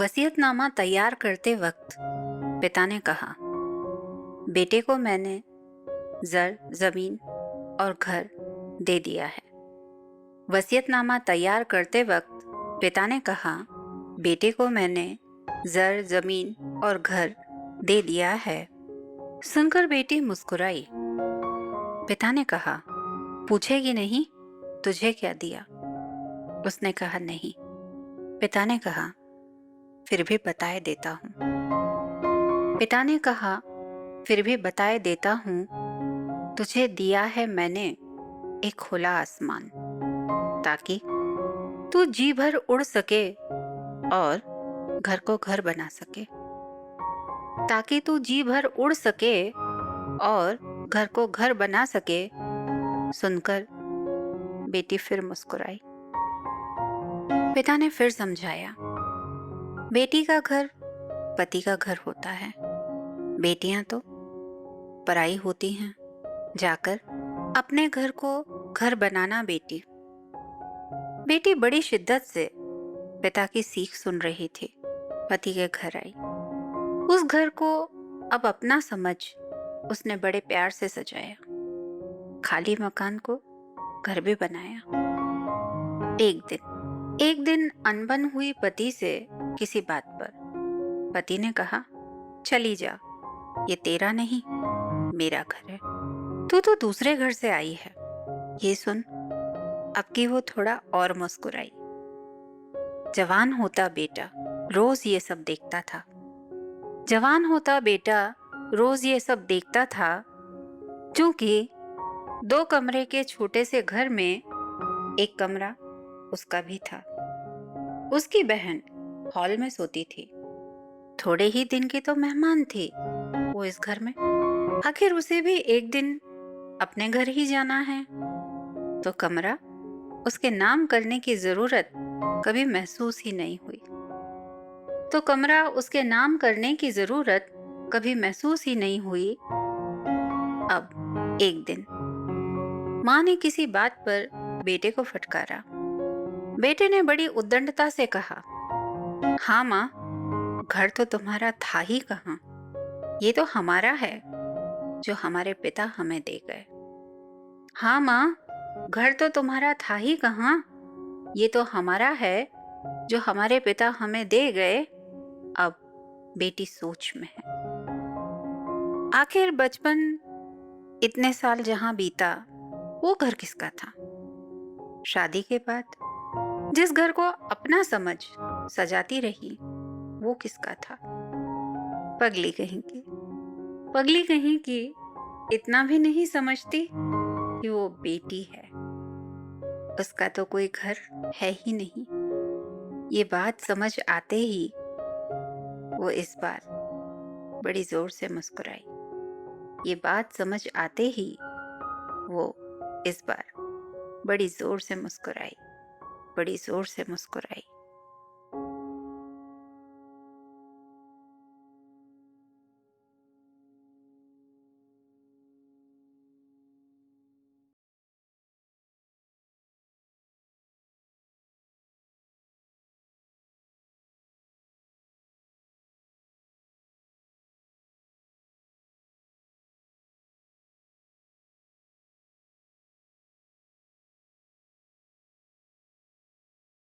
वसीयतनामा तैयार करते वक्त पिता ने कहा, बेटे को मैंने जर, जमीन और घर दे दिया है। वसीयतनामा तैयार करते वक्त पिता ने कहा, बेटे को मैंने जर, जमीन और घर दे दिया है। सुनकर बेटी मुस्कुराई। पिता ने कहा, पूछेगी नहीं तुझे क्या दिया? उसने कहा, नहीं। पिता ने कहा, फिर भी बताए देता हूं। पिता ने कहा, फिर भी बताए देता हूं, तुझे दिया है मैंने एक खुला आसमान, ताकि तू जी भर उड़ सके और घर को घर बना सके। ताकि तू जी भर उड़ सके और घर को घर बना सके। सुनकर बेटी फिर मुस्कुराई। पिता ने फिर समझाया, बेटी का घर पति का घर होता है, बेटियां तो पराई होती हैं। जाकर अपने घर को घर बनाना बेटी। बेटी बड़ी शिद्दत से पिता की सीख सुन रही थी। पति के घर आई। उस घर को अब अपना समझ उसने बड़े प्यार से सजाया। खाली मकान को घर भी बनाया। एक दिन अनबन हुई पति से किसी बात पर। पति ने कहा, चली जा, ये तेरा नहीं मेरा घर है। तू तो दूसरे घर से आई है। ये सुन अब की वो थोड़ा और मुस्कुराई। जवान होता बेटा रोज ये सब देखता था। जवान होता बेटा रोज ये सब देखता था। क्योंकि 2 कमरे के छोटे से घर में एक कमरा उसका भी था। उसकी बहन हॉल में सोती थी। थोड़े ही दिन की तो मेहमान थी वो इस घर में। आखिर उसे भी एक दिन अपने घर ही जाना है, तो कमरा उसके नाम करने की जरूरत कभी महसूस ही नहीं हुई। तो कमरा उसके नाम करने की जरूरत कभी महसूस ही नहीं हुई। अब एक दिन माँ ने किसी बात पर बेटे को फटकारा। बेटे ने बड़ी उद्दंडता से कहा, हाँ माँ, घर तो तुम्हारा था ही कहाँ। ये तो हमारा है जो हमारे पिता हमें दे गए। हाँ माँ, घर तो तुम्हारा था ही कहाँ। ये तो हमारा है जो हमारे पिता हमें दे गए। अब बेटी सोच में है। आखिर बचपन इतने साल जहां बीता, वो घर किसका था? शादी के बाद जिस घर को अपना समझ सजाती रही, वो किसका था? पगली कहीं की। पगली कहीं की इतना भी नहीं समझती कि वो बेटी है। उसका तो कोई घर है ही नहीं। ये बात समझ आते ही वो इस बार बड़ी जोर से मुस्कुराई। ये बात समझ आते ही वो इस बार बड़ी जोर से मुस्कुराई। बड़ी जोर से मुस्कुराई।